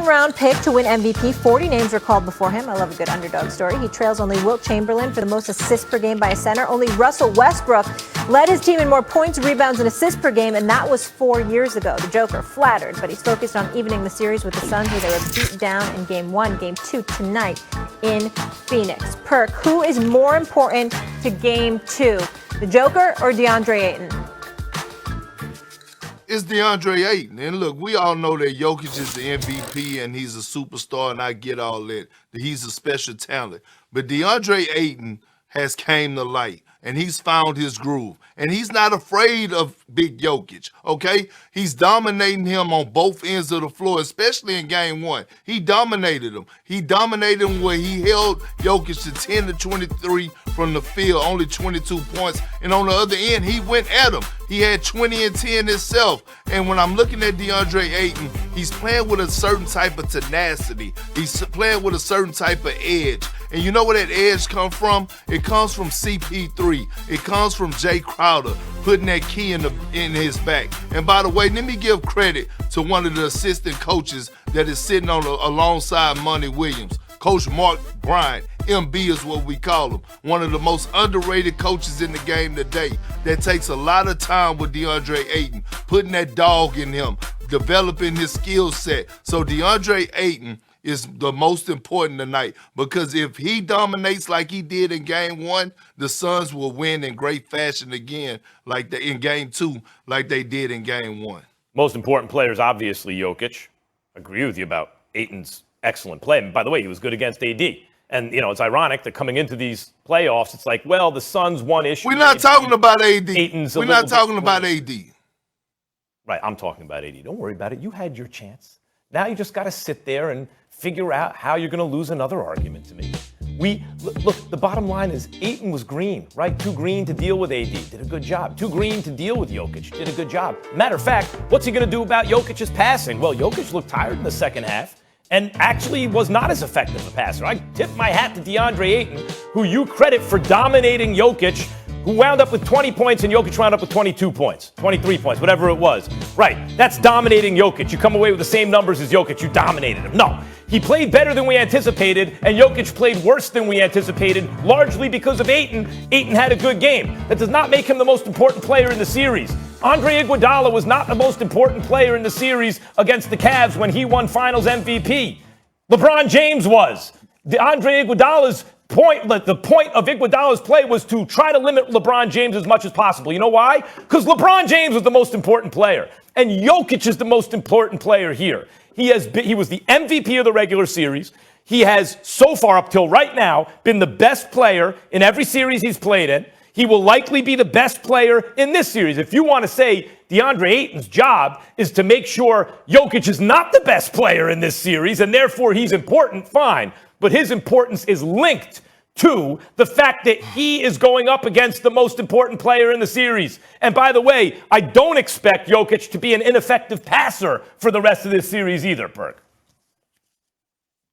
second-round pick to win MVP. 40 names were called before him. I love a good underdog story. He trails only Wilt Chamberlain for the most assists per game by a center. Only Russell Westbrook led his team in more points, rebounds, and assists per game, and that was 4 years ago. The Joker flattered, but he's focused on evening the series with the Suns, where they were beat down in Game 1. Game 2 tonight in Phoenix. Perk, who is more important to Game 2, the Joker or DeAndre Ayton? It's DeAndre Ayton. And look, we all know that Jokic is the MVP and he's a superstar, and I get all that. He's a special talent. But DeAndre Ayton has came to light, and he's found his groove. And he's not afraid of big Jokic, okay? He's dominating him on both ends of the floor, especially in Game 1. He dominated him. He dominated him where he held Jokic to 10 to 23 from the field, only 22 points. And on the other end, he went at him. He had 20 and 10 himself. And when I'm looking at DeAndre Ayton, he's playing with a certain type of tenacity. He's playing with a certain type of edge. And you know where that edge comes from? It comes from CP3. It comes from Jay Crowder putting that key in his back. And by the way, let me give credit to one of the assistant coaches that is sitting on alongside Monty Williams, Coach Mark Bryant. MB is what we call him. One of the most underrated coaches in the game today that takes a lot of time with DeAndre Ayton, putting that dog in him, developing his skill set. So DeAndre Ayton is the most important tonight, because if he dominates like he did in Game 1, the Suns will win in great fashion again, like in Game 2, like they did in Game 1. Most important players, obviously, Jokic. I agree with you about Ayton's excellent play. And by the way, he was good against AD. And, you know, it's ironic that coming into these playoffs, it's like, well, the Suns won issue. We're not talking about AD. We're not talking about AD. Right, I'm talking about AD. Don't worry about it. You had your chance. Now you just got to sit there and figure out how you're going to lose another argument to me. Look, the bottom line is Ayton was green, right? Too green to deal with AD. Did a good job. Too green to deal with Jokic. Did a good job. Matter of fact, what's he going to do about Jokic's passing? Well, Jokic looked tired in the second half and actually was not as effective a passer. I tip my hat to DeAndre Ayton, who you credit for dominating Jokic, who wound up with 20 points and Jokic wound up with 22 points, 23 points, whatever it was. Right, that's dominating Jokic. You come away with the same numbers as Jokic, you dominated him. No, he played better than we anticipated, and Jokic played worse than we anticipated, largely because of Ayton. Ayton had a good game. That does not make him the most important player in the series. Andre Iguodala was not the most important player in the series against the Cavs when he won Finals MVP. LeBron James was. Andre Iguodala's the point of Iguodala's play was to try to limit LeBron James as much as possible. You know why? Because LeBron James was the most important player, and Jokic is the most important player here. He was the MVP of the regular series. He has, so far up till right now, been the best player in every series he's played in. He will likely be the best player in this series. If you want to say DeAndre Ayton's job is to make sure Jokic is not the best player in this series, and therefore he's important, fine. But his importance is linked to the fact that he is going up against the most important player in the series. And by the way, I don't expect Jokic to be an ineffective passer for the rest of this series either, Perk.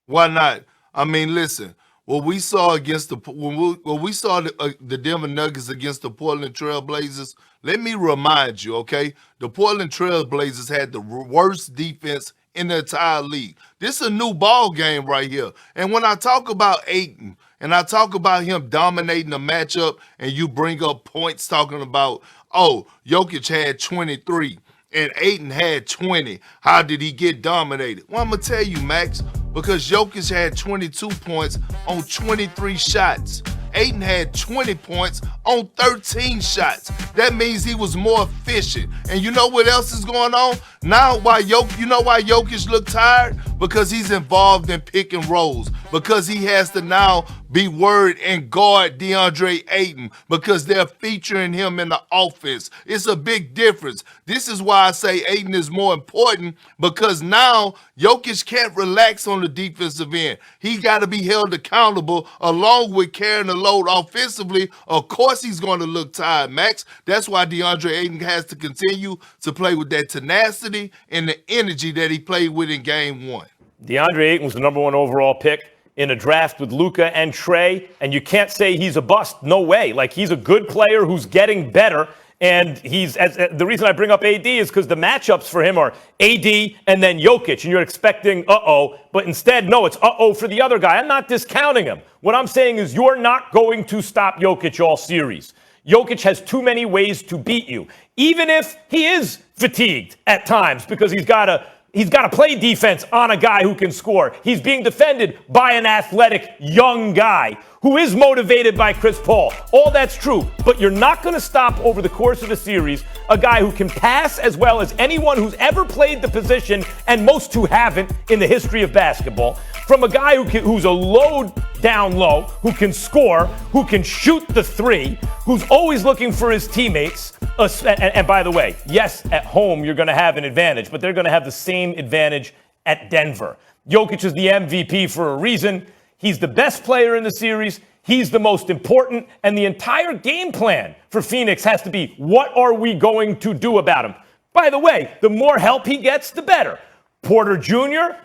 Why not? I mean, listen, what we saw against the Denver Nuggets against the Portland Trail Blazers, let me remind you, okay? The Portland Trail Blazers had the worst defense in the entire league. This is a new ball game right here. And when I talk about Ayton, and I talk about him dominating the matchup, and you bring up points talking about, oh, Jokic had 23 and Ayton had 20. How did he get dominated? Well, I'm going to tell you, Max, because Jokic had 22 points on 23 shots. Ayton had 20 points on 13 shots. That means he was more efficient. And you know what else is going on? Now, you know why Jokic looked tired? Because he's involved in pick and rolls. Because he has to now be worried and guard DeAndre Ayton because they're featuring him in the offense. It's a big difference. This is why I say Ayton is more important, because now Jokic can't relax on the defensive end. He got to be held accountable along with carrying the load offensively. Of course he's going to look tired, Max. That's why DeAndre Ayton has to continue to play with that tenacity and the energy that he played with in Game 1. DeAndre Ayton was the number 1 overall pick in a draft with Luka and Trey, and you can't say he's a bust. No way. Like, he's a good player who's getting better, And the reason I bring up AD is because the matchups for him are AD and then Jokic, and you're expecting but instead, no, it's for the other guy. I'm not discounting him. What I'm saying is you're not going to stop Jokic all series. Jokic has too many ways to beat you, even if he is fatigued at times because he's got to play defense on a guy who can score. He's being defended by an athletic young guy who is motivated by Chris Paul. All that's true, but you're not going to stop over the course of a series a guy who can pass as well as anyone who's ever played the position, and most who haven't in the history of basketball, from a guy who's a low down low, who can score, who can shoot the three, who's always looking for his teammates. And by the way, yes, at home you're going to have an advantage, but they're going to have the same advantage at Denver. Jokic is the MVP for a reason. He's the best player in the series. He's the most important. And the entire game plan for Phoenix has to be, what are we going to do about him? By the way, the more help he gets, the better. Porter Jr.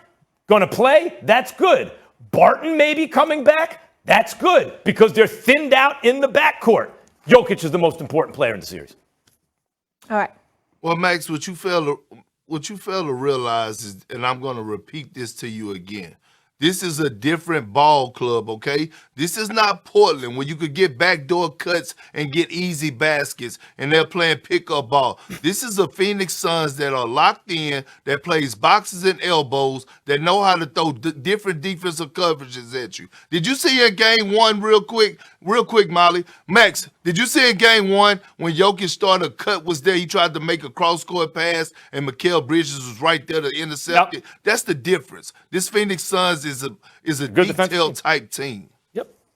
going to play? That's good. Barton maybe coming back? That's good because they're thinned out in the backcourt. Jokic is the most important player in the series. All right. Well, Max, what you fail to realize is, and I'm going to repeat this to you again, this is a different ball club, okay? This is not Portland where you could get backdoor cuts and get easy baskets and they're playing pickup ball. This is the Phoenix Suns that are locked in, that plays boxes and elbows, that know how to throw different defensive coverages at you. Did you see in game one real quick, Molly? Max, did you see in game one when Jokic started a cut was there, he tried to make a cross-court pass and Mikal Bridges was right there to intercept it? That's the difference. This Phoenix Suns is a detailed type team.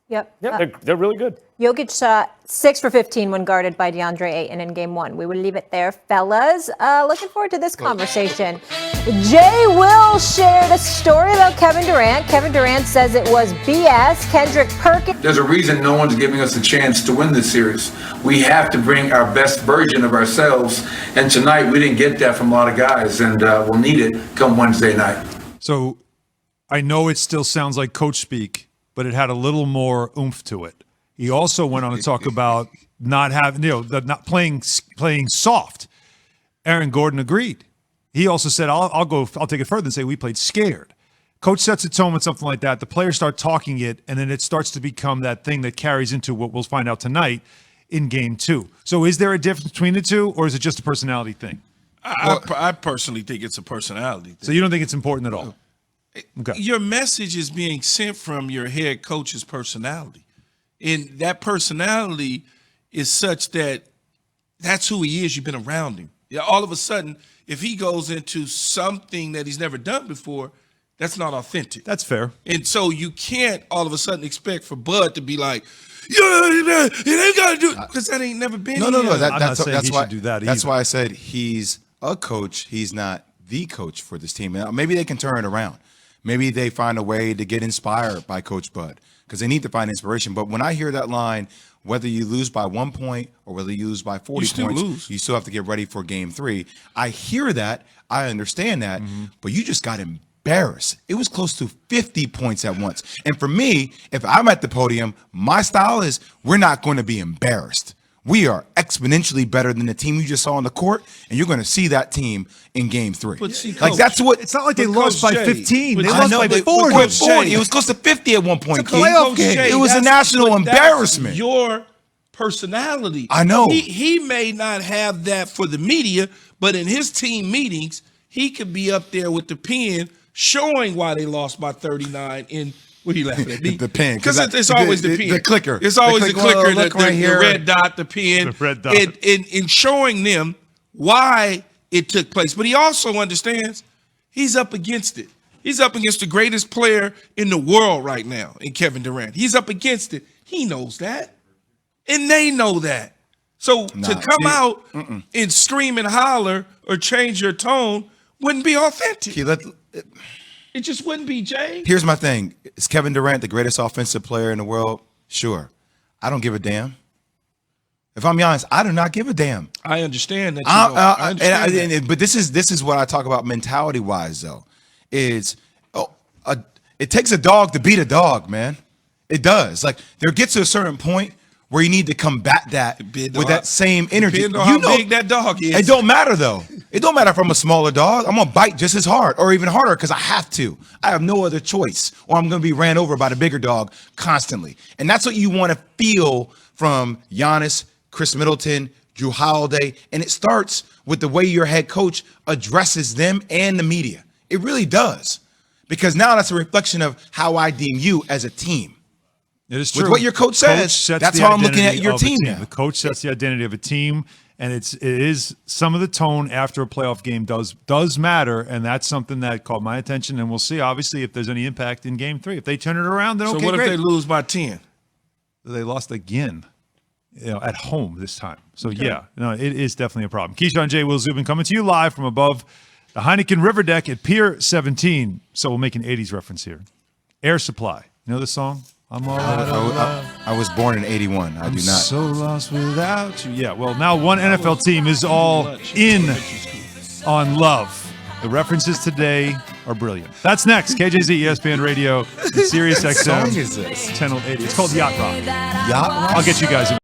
Yep. They're really good. Jokic shot 6 for 15 when guarded by DeAndre Ayton in game one. We will leave it there, fellas. Looking forward to this conversation. Jay Will shared a story about Kevin Durant. Kevin Durant says it was BS. Kendrick Perkins. There's a reason no one's giving us a chance to win this series. We have to bring our best version of ourselves. And tonight we didn't get that from a lot of guys, and we'll need it come Wednesday night. So I know it still sounds like coach speak, but it had a little more oomph to it. He also went on to talk about not having, not playing soft. Aaron Gordon agreed. He also said, I'll take it further and say we played scared. Coach sets a tone with something like that. The players start talking it, and then it starts to become that thing that carries into what we'll find out tonight in game two. So is there a difference between the two, or is it just a personality thing? I personally think it's a personality thing. So you don't think it's important at all? Okay. Your message is being sent from your head coach's personality. And that personality is such that that's who he is. You've been around him. Yeah, all of a sudden, if he goes into something that he's never done before, that's not authentic. That's fair. And so you can't all of a sudden expect for Bud to be like, you ain't got to do it, because that ain't never been. No. I'm not saying he should do that That's either. why I said he's a coach. He's not the coach for this team. Now, maybe they can turn it around. Maybe they find a way to get inspired by Coach Bud because they need to find inspiration. But when I hear that line, whether you lose by 1 point or whether you lose by 40 points, you still have to get ready for game three. I hear that. I understand that. But you just got embarrassed. It was close to 50 points at once. And for me, if I'm at the podium, my style is we're not going to be embarrassed. We are exponentially better than the team you just saw on the court, and you're going to see that team in game three. But see, like Coach, that's what. It's not like they lost by 15. They I lost by 40. It was close to 50 at one point. It's a playoff game. It was a national embarrassment. Your personality. I know. He may not have that for the media, but in his team meetings, he could be up there with the pen showing why they lost by 39 in. What are you laughing at? The pen. Because it's always the pen. The clicker. It's always the clicker, look the right here. red dot, the pen. The red dot. And showing them why it took place. But he also understands he's up against it. He's up against the greatest player in the world right now in Kevin Durant. He's up against it. He knows that. And they know that. So to come out and scream and holler or change your tone wouldn't be authentic. It just wouldn't be, Jay. Here's my thing. Is Kevin Durant the greatest offensive player in the world? Sure. I don't give a damn. If I'm honest, I do not give a damn. I understand that. I understand that. But this is what I talk about mentality-wise, though. It takes a dog to beat a dog, man. It does. Like, there gets to a certain point where you need to combat that Depend with on that same energy. Depend on how big that dog is. It don't matter though. It don't matter if I'm a smaller dog. I'm gonna bite just as hard or even harder because I have to. I have no other choice, or I'm gonna be ran over by the bigger dog constantly. And that's what you want to feel from Giannis, Chris Middleton, Drew Holiday, and it starts with the way your head coach addresses them and the media. It really does, because now that's a reflection of how I deem you as a team. It is true. With what your coach says, sets that's the how I'm looking at identity your of a team now. The coach sets the identity of a team, and it is some of the tone after a playoff game does matter, and that's something that caught my attention. And we'll see, obviously, if there's any impact in Game 3. If they turn it around, then So okay, what great. if they lose by 10? They lost again, at home this time. So yeah, no, it is definitely a problem. Keyshawn J. Will Zubin coming to you live from above the Heineken River Deck at Pier 17. So we'll make an 80s reference here. Air Supply. You know this song? I'm all out of love. I was born in 81. I do not. So lost without you. Yeah, well, now one NFL team is all in on love. The references today are brilliant. That's next. KJZ, ESPN Radio, and Sirius XM. What song is this? 1080. It's called Yacht Rock. Yacht Rock? I'll get you guys.